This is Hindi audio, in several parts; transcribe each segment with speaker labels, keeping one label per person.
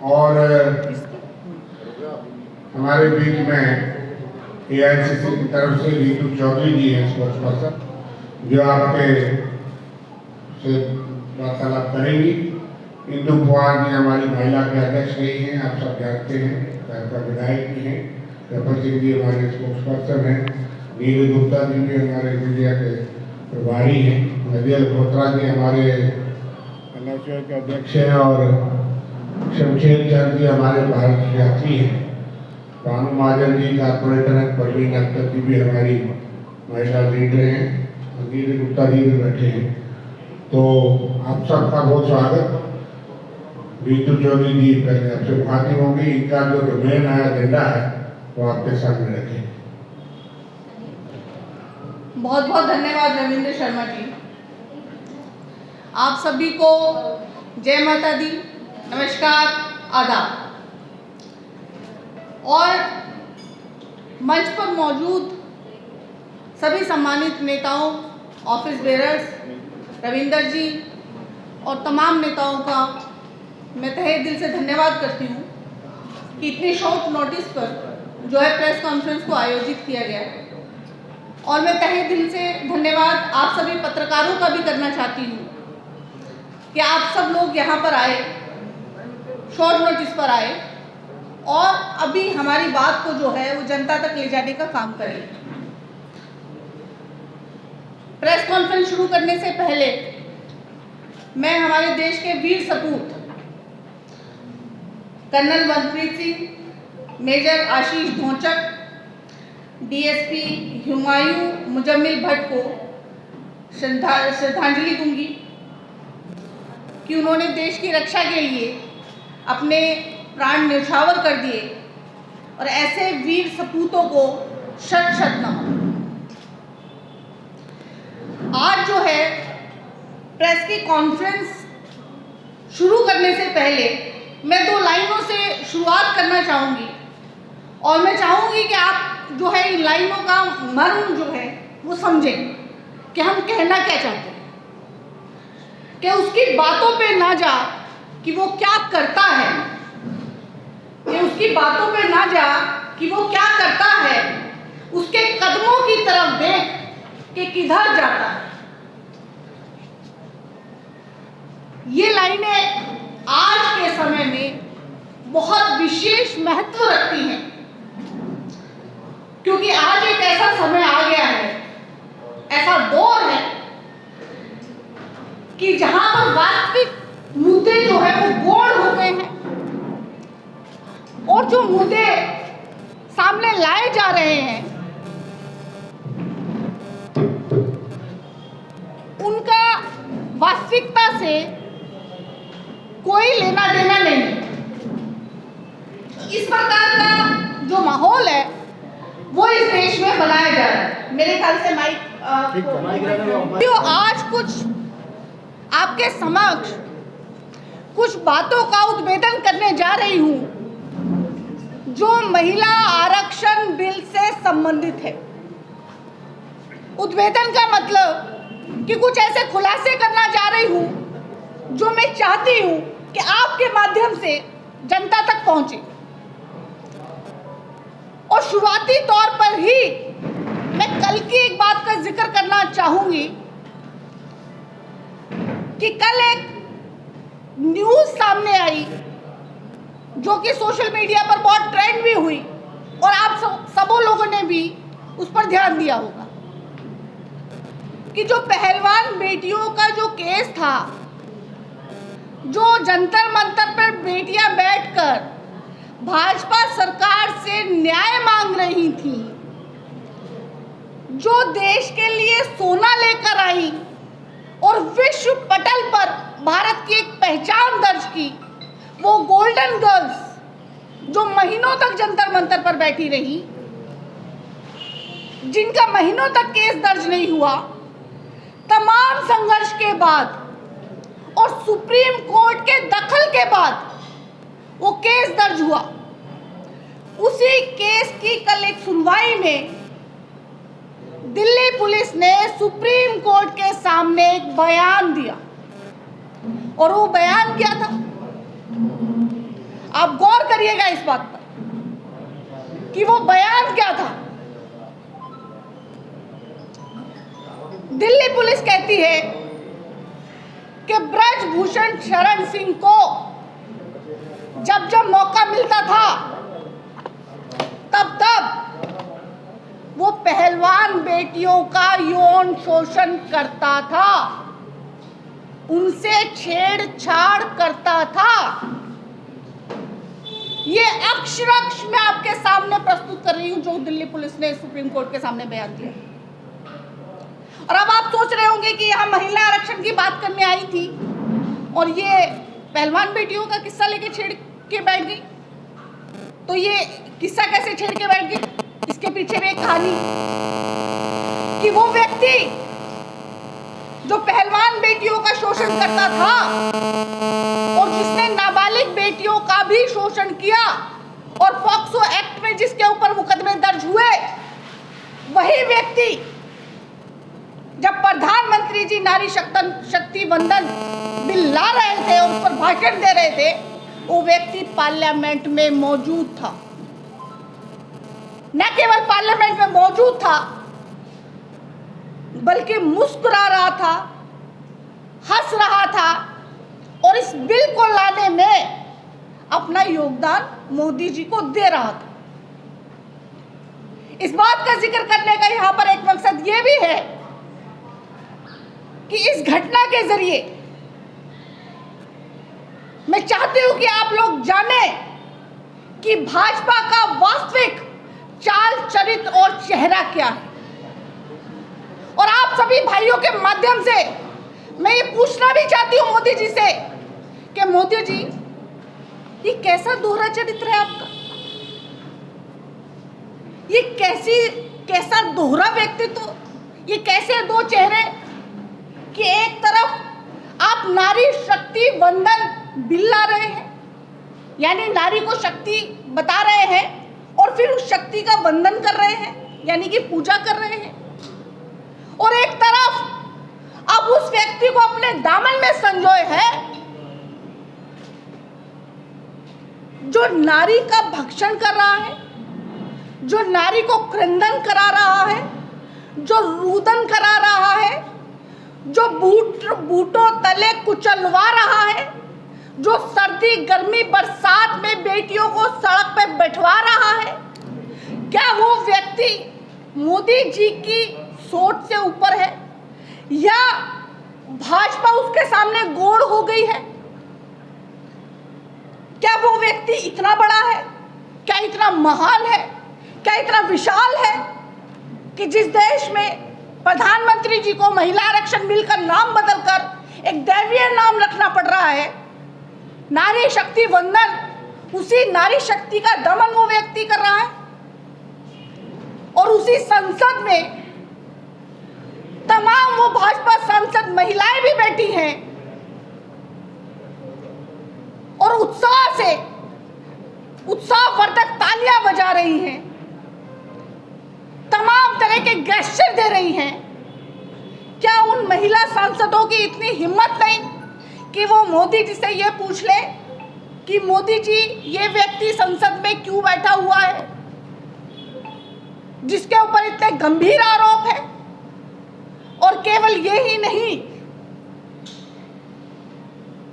Speaker 1: और हमारे बीच में AICC की तरफ से रीतू चौधरी जी हैं स्पोर्ट्स पर्सन, जो आपके से वार्तालाप करेंगी। इंदु पवार जी हमारी महिला के अध्यक्ष रही हैं, आप सब जानते हैं, का विधायक भी हैं। कपिल सिंह जी हमारे स्पोर्ट्स पर्सन हैं। नीरू गुप्ता जी भी हमारे मीडिया के प्रभारी हैं। नदिया खोत्रा जी हमारे NHO के अध्यक्ष हैं और शमशेर चंद जी हमारे भारत के यात्री हैं। भानु महाजन जी कारपोरेटर हैं। परवीन अख्तर जी भी हमारी महिला लीडर हैं। नीरू गुप्ता जी भी बैठे हैं। तो आप सबका बहुत स्वागत। रीतू चौधरी जी पहले आपसे मुखातिब होंगी। इनका जो मेन एजेंडा है वो आपके सामने रखें।
Speaker 2: बहुत बहुत धन्यवाद रविंद्र शर्मा जी। आप सभी को जय माता दी, नमस्कार, आदाब। और मंच पर मौजूद सभी सम्मानित नेताओं, ऑफिस बेरर्स, रविंदर जी और तमाम नेताओं का मैं तहे दिल से धन्यवाद करती हूँ कि इतनी शॉर्ट नोटिस पर जो है प्रेस कॉन्फ्रेंस को आयोजित किया गया है। और मैं तहे दिल से धन्यवाद आप सभी पत्रकारों का भी करना चाहती हूँ कि आप सब लोग यहाँ पर आए, शॉर्ट नोटिस पर आए और अभी हमारी बात को जो है वो जनता तक ले जाने का काम करें। प्रेस कॉन्फ्रेंस शुरू करने से पहले मैं हमारे देश के वीर सपूत कर्नल मनप्रीत सिंह, मेजर आशीष ढोंचक, DSP हुमायूं मुजम्मिल भट्ट को श्रद्धांजलि दूंगी कि उन्होंने देश की रक्षा के लिए अपने प्राण न्यौछावर कर दिए और ऐसे वीर सपूतों को शत शत नमन। आज जो है प्रेस की कॉन्फ्रेंस शुरू करने से पहले मैं 2 लाइनों से शुरुआत करना चाहूँगी और मैं चाहूँगी कि आप जो है इन लाइनों का मर्म जो है वो समझें कि हम कहना क्या चाहते हैं, कि उसकी बातों पे ना जा कि वो क्या करता है, कि उसकी बातों पे ना जा कि वो क्या करता है, उसके कदमों की तरफ देख कि किधर जाता है। ये लाइनें आज के समय में बहुत विशेष महत्व रखती हैं, क्योंकि आज एक ऐसा समय आ गया है, ऐसा दौर है कि जहां पर वास्तविक मुद्दे जो है वो गौण हो गए हैं और जो मुद्दे सामने लाए जा रहे हैं उनका वास्तविकता से कोई लेना देना नहीं। इस प्रकार का जो माहौल है वो इस देश में बनाया जा रहा है। मेरे ख्याल से माइक आज कुछ आपके समक्ष कुछ बातों का उद्भेदन करने जा रही हूं जो महिला आरक्षण बिल से संबंधित है। उद्भेदन का मतलब कि कुछ ऐसे खुलासे करना जा रही हूं जो मैं चाहती हूं कि आपके माध्यम से जनता तक पहुंचे। और शुरुआती तौर पर ही मैं कल की एक बात का जिक्र करना चाहूंगी कि कल एक न्यूज़ सामने आई जो कि सोशल मीडिया पर बहुत ट्रेंड भी हुई और आप सबों लोगों ने भी उस पर ध्यान दिया होगा कि जो पहलवान बेटियों का जो केस था, जो जंतर मंतर पर बेटियां बैठकर भाजपा सरकार से न्याय मांग रही थी, जो देश के लिए सोना लेकर आई और विश्व पटल पर भारत की एक पहचान दर्ज की, वो गोल्डन गर्ल्स जो महीनों तक जंतर मंतर पर बैठी रही, जिनका महीनों तक केस दर्ज नहीं हुआ, तमाम संघर्ष के बाद और सुप्रीम कोर्ट के दखल के बाद वो केस दर्ज हुआ। उसी केस की कल एक सुनवाई में दिल्ली पुलिस ने सुप्रीम कोर्ट के सामने एक बयान दिया और वो बयान क्या था? आप गौर करिएगा इस बात पर कि वो बयान क्या था। दिल्ली पुलिस कहती है कि ब्रजभूषण शरण सिंह को जब जब मौका मिलता था तब तब वो पहलवान बेटियों का यौन शोषण करता था, उनसे छेड़छाड़ करता था। ये अक्षरश मैं आपके सामने प्रस्तुत कर रही हूं जो दिल्ली पुलिस ने सुप्रीम कोर्ट के सामने बयान दिया। और अब आप सोच रहे होंगे कि यहां महिला आरक्षण की बात करने आई थी और ये पहलवान बेटियों का किस्सा लेके छेड़ के बैठ गई। तो ये किस्सा कैसे छेड़ के बैठ गई? इसके पीछे भी एक कहानी कि वो व्यक्ति जो पहलवान बेटियों का शोषण करता था और जिसने नाबालिग बेटियों का भी शोषण किया और पॉक्सो एक्ट में जिसके ऊपर मुकदमे दर्ज हुए, वही व्यक्ति जब प्रधानमंत्री जी नारी शक्ति वंदन बिल ला रहे थे और उस पर भाषण दे रहे थे, वो व्यक्ति पार्लियामेंट में मौजूद था। न केवल पार्लियामेंट में मौजूद था बल्कि मुस्कुरा रहा था, हंस रहा था और इस बिल को लाने में अपना योगदान मोदी जी को दे रहा था। इस बात का जिक्र करने का यहां पर एक मकसद यह भी है कि इस घटना के जरिए मैं चाहती हूं कि आप लोग जाने कि भाजपा का वास्तविक चाल चरित्र और चेहरा क्या है। और आप सभी भाइयों के माध्यम से मैं ये पूछना भी चाहती हूं मोदी जी से कि मोदी जी, ये कैसा दोहरा चरित्र है आपका? ये कैसा दोहरा व्यक्तित्व, ये कैसे दो चेहरे कि एक तरफ आप नारी शक्ति वंदन बिल ला रहे हैं, यानी नारी को शक्ति बता रहे हैं और फिर उस शक्ति का वंदन कर रहे हैं, यानी कि पूजा कर रहे हैं, और एक तरफ आप उस व्यक्ति को अपने दामन में संजोए हैं जो नारी का भक्षण कर रहा है, जो नारी को क्रंदन करा रहा है, जो रुदन करा रहा है, जो बूटों तले कुचलवा रहा है, जो सर्दी गर्मी बरसात में बेटियों को सड़क पे बैठवा रहा है। क्या वो व्यक्ति मोदी जी की सोच से ऊपर है या भाजपा उसके सामने गोड़ हो गई है? क्या वो व्यक्ति इतना बड़ा है, क्या इतना महान है, क्या इतना विशाल है कि जिस देश में प्रधानमंत्री जी को महिला आरक्षण बिल का नाम बदलकर एक दैवीय नाम रखना पड़ रहा है, नारी शक्ति वंदन, उसी नारी शक्ति का दमन वो व्यक्ति कर रहा है, और उसी संसद में तमाम वो भाजपा सांसद महिलाएं भी बैठी हैं और उत्साहवर्धक तालियां बजा रही हैं, तमाम तरह के गेस्चर दे रही हैं। क्या उन महिला सांसदों की इतनी हिम्मत नहीं कि वो मोदी जी से ये पूछ ले कि मोदी जी, ये व्यक्ति संसद में क्यों बैठा हुआ है जिसके ऊपर इतने गंभीर आरोप है? और केवल ये ही नहीं,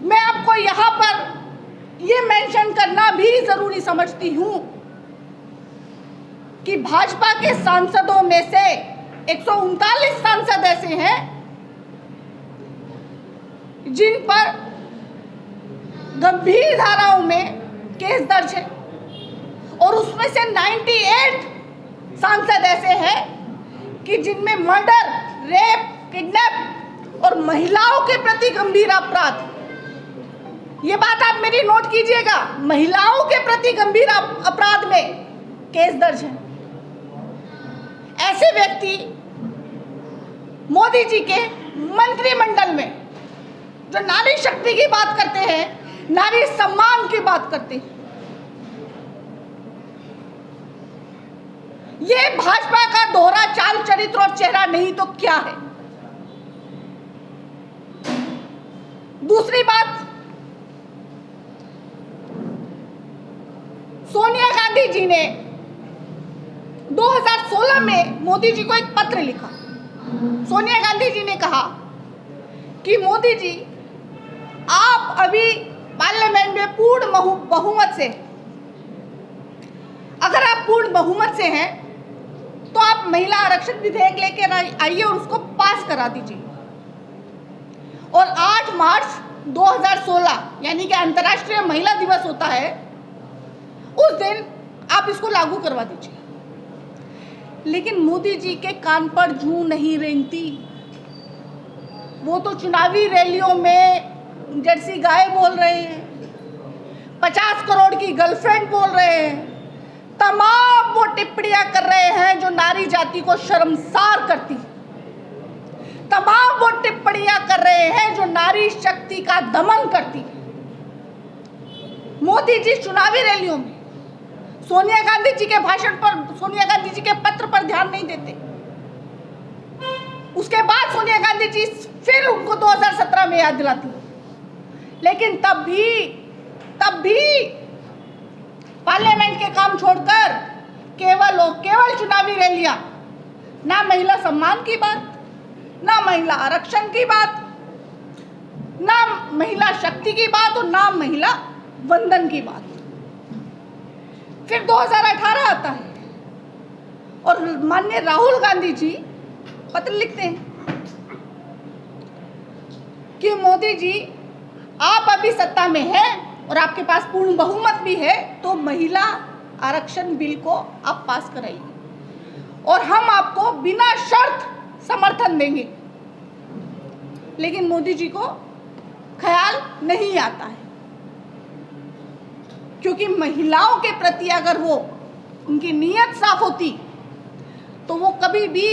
Speaker 2: मैं आपको यहां पर ये मेंशन करना भी जरूरी समझती हूं कि भाजपा के सांसदों में से 139 सांसद ऐसे हैं जिन पर गंभीर धाराओं में केस दर्ज है, और उसमें से 98 सांसद ऐसे हैं कि जिनमें मर्डर, रेप, किडनैप और महिलाओं के प्रति गंभीर अपराध, ये बात आप मेरी नोट कीजिएगा, महिलाओं के प्रति गंभीर अपराध में केस दर्ज है। ऐसे व्यक्ति मोदी जी के मंत्रिमंडल में जो नारी शक्ति की बात करते हैं, नारी सम्मान की बात करते हैं, ये भाजपा का दोहरा चाल चरित्र और चेहरा नहीं तो क्या है? दूसरी बात, गांधी जी ने 2016 में मोदी जी को एक पत्र लिखा। सोनिया गांधी जी ने कहा कि मोदी जी, आप अभी पार्लियामेंट में पूर्ण बहुमत से, अगर आप पूर्ण बहुमत से हैं तो आप महिला आरक्षण विधेयक लेकर आइए और उसको पास करा दीजिए। और 8 मार्च 2016 यानी कि अंतर्राष्ट्रीय महिला दिवस होता है, उस दिन आप इसको लागू करवा दीजिए। लेकिन मोदी जी के कान पर जूं नहीं रेंगती। वो तो चुनावी रैलियों में जर्सी गाय बोल रहे हैं, 50 करोड़ की गर्लफ्रेंड बोल रहे हैं, तमाम वो टिप्पणियां कर रहे हैं जो नारी जाति को शर्मसार करती, तमाम वो टिप्पणियां कर रहे हैं जो नारी शक्ति का दमन करती। मोदी जी चुनावी रैलियों में सोनिया गांधी जी के भाषण पर, सोनिया गांधी जी के पत्र पर ध्यान नहीं देते। उसके बाद सोनिया गांधी जी फिर उनको 2017 में याद दिलाती, लेकिन तब भी पार्लियामेंट के काम छोड़कर केवल चुनावी रैलियां, ना महिला सम्मान की बात, ना महिला आरक्षण की बात, ना महिला शक्ति की बात और ना महिला वंदन की बात। फिर 2018 आता है और माननीय राहुल गांधी जी पत्र लिखते हैं कि मोदी जी, आप अभी सत्ता में हैं और आपके पास पूर्ण बहुमत भी है, तो महिला आरक्षण बिल को आप पास कराइए और हम आपको बिना शर्त समर्थन देंगे। लेकिन मोदी जी को ख्याल नहीं आता है, क्योंकि महिलाओं के प्रति अगर वो उनकी नीयत साफ होती तो वो कभी भी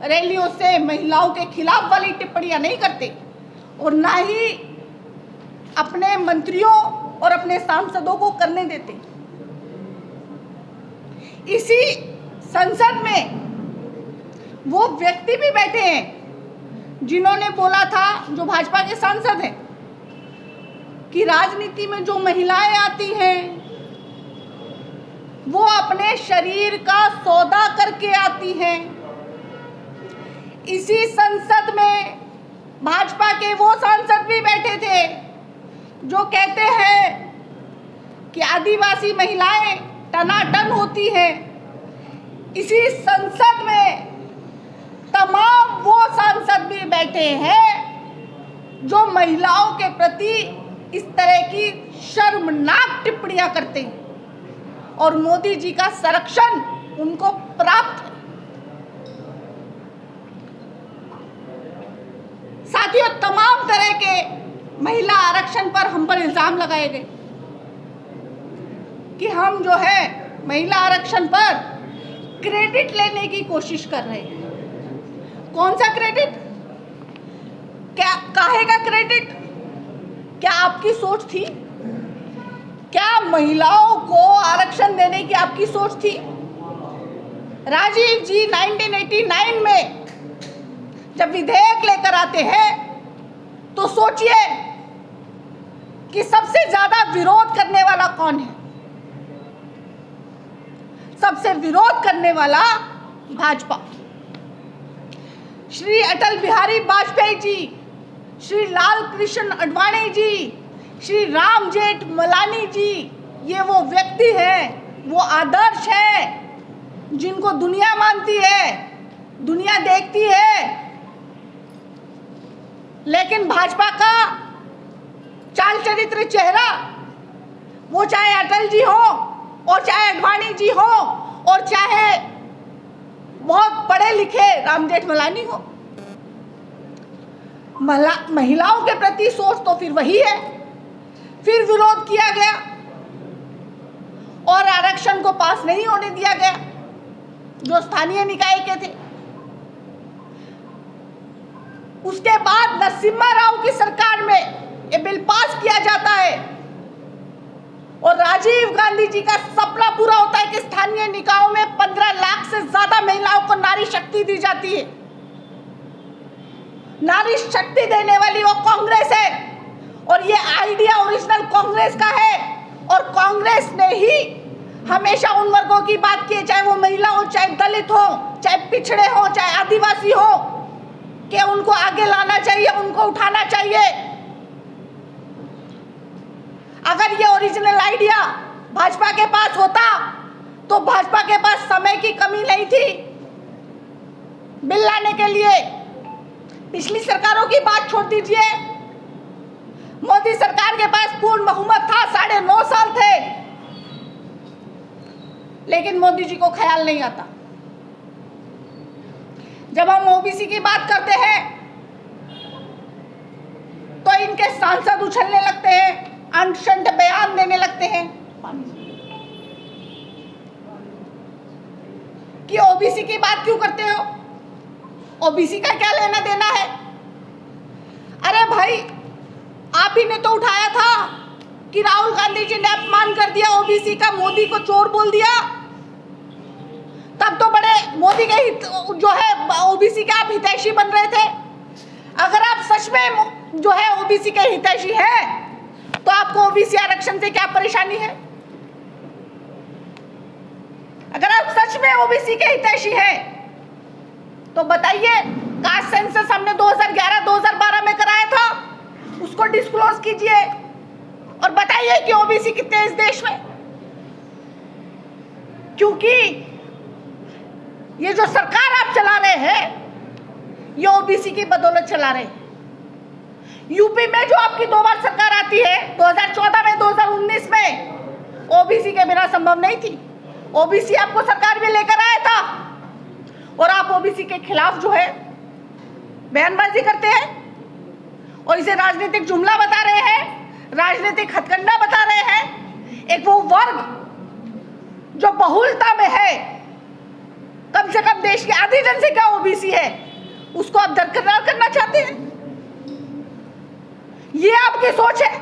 Speaker 2: रैलियों से महिलाओं के खिलाफ वाली टिप्पणियां नहीं करते और ना ही अपने मंत्रियों और अपने सांसदों को करने देते। इसी संसद में वो व्यक्ति भी बैठे हैं जिन्होंने बोला था, जो भाजपा के सांसद हैं, कि राजनीति में जो महिलाएं आती हैं वो अपने शरीर का सौदा करके आती हैं। इसी संसद में भाजपा के वो सांसद भी बैठे थे जो कहते हैं कि आदिवासी महिलाएं टनाटन होती हैं। इसी संसद में तमाम वो सांसद भी बैठे हैं जो महिलाओं के प्रति इस तरह की शर्मनाक टिप्पणियां करते हैं और मोदी जी का संरक्षण उनको प्राप्त है। साथियों, तमाम तरह के महिला आरक्षण पर हम पर इल्जाम लगाए गए कि हम जो है महिला आरक्षण पर क्रेडिट लेने की कोशिश कर रहे हैं। कौन सा क्रेडिट? क्या काहे का क्रेडिट? क्या आपकी सोच थी? क्या महिलाओं को आरक्षण देने की आपकी सोच थी? राजीव जी 1989 में जब विधेयक लेकर आते हैं तो सोचिए कि सबसे ज्यादा विरोध करने वाला कौन है? सबसे विरोध करने वाला भाजपा। श्री अटल बिहारी वाजपेयी जी, श्री लाल कृष्ण आडवाणी जी, श्री राम जेठमलानी जी, ये वो व्यक्ति हैं, वो आदर्श हैं जिनको दुनिया मानती है, दुनिया देखती है। लेकिन भाजपा का चाल चरित्र, चेहरा, वो चाहे अटल जी हो और चाहे आडवाणी जी हो और चाहे बहुत पढ़े लिखे राम जेठमलानी हो, महिलाओं के प्रति सोच तो फिर वही है। फिर विरोध किया गया और आरक्षण को पास नहीं होने दिया गया जो स्थानीय निकाय के थे। उसके बाद नरसिम्हा राव की सरकार में ये बिल पास किया जाता है और राजीव गांधी जी का सपना पूरा होता है कि स्थानीय निकायों में 15 लाख से ज्यादा महिलाओं को नारी शक्ति दी जाती है। नारी शक्ति देने वाली वो कांग्रेस है और ये आइडिया ओरिजिनल कांग्रेस का है और कांग्रेस ने ही हमेशा उन वर्गों की बात की, चाहे वो महिला हो, चाहे दलित हो, चाहे पिछड़े हो, चाहे आदिवासी हो, कि उनको आगे लाना चाहिए, उनको उठाना चाहिए। अगर ये ओरिजिनल आइडिया भाजपा के पास होता तो भाजपा के पास समय की कमी नहीं थी बिल लाने के लिए। पिछली सरकारों की बात छोड़ दीजिए, मोदी सरकार के पास पूर्ण बहुमत था, 9.5 साल थे, लेकिन मोदी जी को ख्याल नहीं आता। जब हम ओबीसी की बात करते हैं तो इनके सांसद उछलने लगते हैं, अनशंत बयान देने लगते हैं कि ओबीसी की बात क्यों करते हो, ओबीसी का क्या लेना देना है। अरे भाई, आप ही ने तो उठाया था कि राहुल गांधी जी ने अपमान कर दिया ओबीसी का, मोदी को चोर बोल दिया। तब तो बड़े मोदी के हित जो है ओबीसी के आप हितैषी बन रहे थे। अगर आप सच में जो है ओबीसी के हितैषी हैं तो आपको ओबीसी आरक्षण से क्या परेशानी है। अगर आप सच में ओबीसी के हितैषी हैं तो बताइए, कास्ट सेंसस हमने 2011-2012 में कराया था, उसको डिस्क्लोज कीजिए और बताइए कि ओबीसी कितने हैं इस देश में। क्योंकि ये जो सरकार आप चला रहे हैं ये ओबीसी की बदौलत चला रहे हैं। यूपी में जो आपकी 2 बार सरकार आती है, 2014 में, 2019 में, ओबीसी के बिना संभव नहीं थी। ओबीसी आपको सरकार भी लेकर आया था और आप ओबीसी के खिलाफ जो है बयानबाजी करते हैं और इसे राजनीतिक जुमला बता रहे हैं, राजनीतिक हथकंडा बता रहे हैं। एक वो वर्ग जो बहुलता में है, कम से कम देश की आधी जनसंख्या ओबीसी है, उसको आप दरकिनार करना चाहते हैं। ये आपकी सोच है,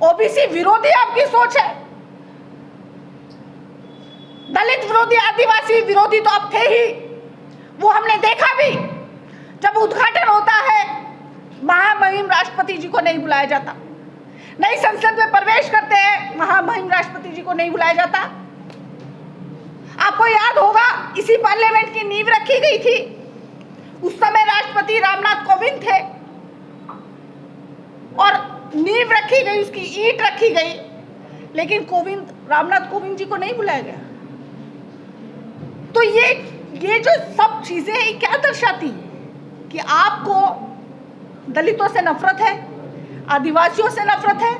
Speaker 2: ओबीसी विरोधी आपकी सोच है। दलित विरोधी, आदिवासी विरोधी तो आप थे ही, वो हमने देखा भी। जब उद्घाटन होता है, महामहिम राष्ट्रपति जी को नहीं बुलाया जाता, नई संसद में प्रवेश करते हैं, महामहिम राष्ट्रपति जी को नहीं बुलाया जाता। आपको याद होगा, इसी पार्लियामेंट की नींव रखी गई थी, उस समय राष्ट्रपति रामनाथ कोविंद थे और नींव रखी गई, उसकी ईंट रखी गई, लेकिन रामनाथ कोविंद जी को नहीं बुलाया गया। तो ये जो सब चीजें क्या दर्शाती है कि आपको दलितों से नफरत है, आदिवासियों से नफरत है।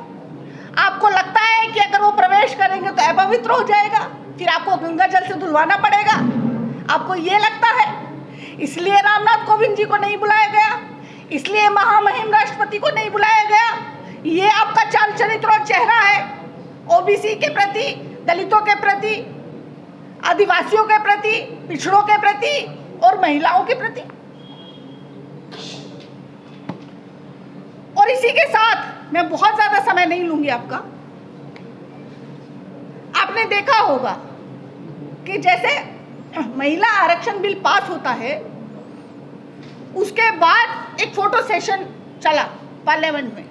Speaker 2: आपको लगता है कि अगर वो प्रवेश करेंगे तो अपवित्र हो जाएगा, फिर आपको गंगा जल से धुलवाना पड़ेगा। आपको ये लगता है, इसलिए रामनाथ कोविंद जी को नहीं बुलाया गया, इसलिए महामहिम राष्ट्रपति को नहीं बुलाया गया। ये आपका चाल चरित्र और चेहरा है ओबीसी के प्रति, दलितों के प्रति, आदिवासियों के प्रति, पिछड़ों के प्रति और महिलाओं के प्रति। और इसी के साथ मैं बहुत ज्यादा समय नहीं लूंगी आपका। आपने देखा होगा कि जैसे महिला आरक्षण बिल पास होता है, उसके बाद एक फोटो सेशन चला पार्लियामेंट में,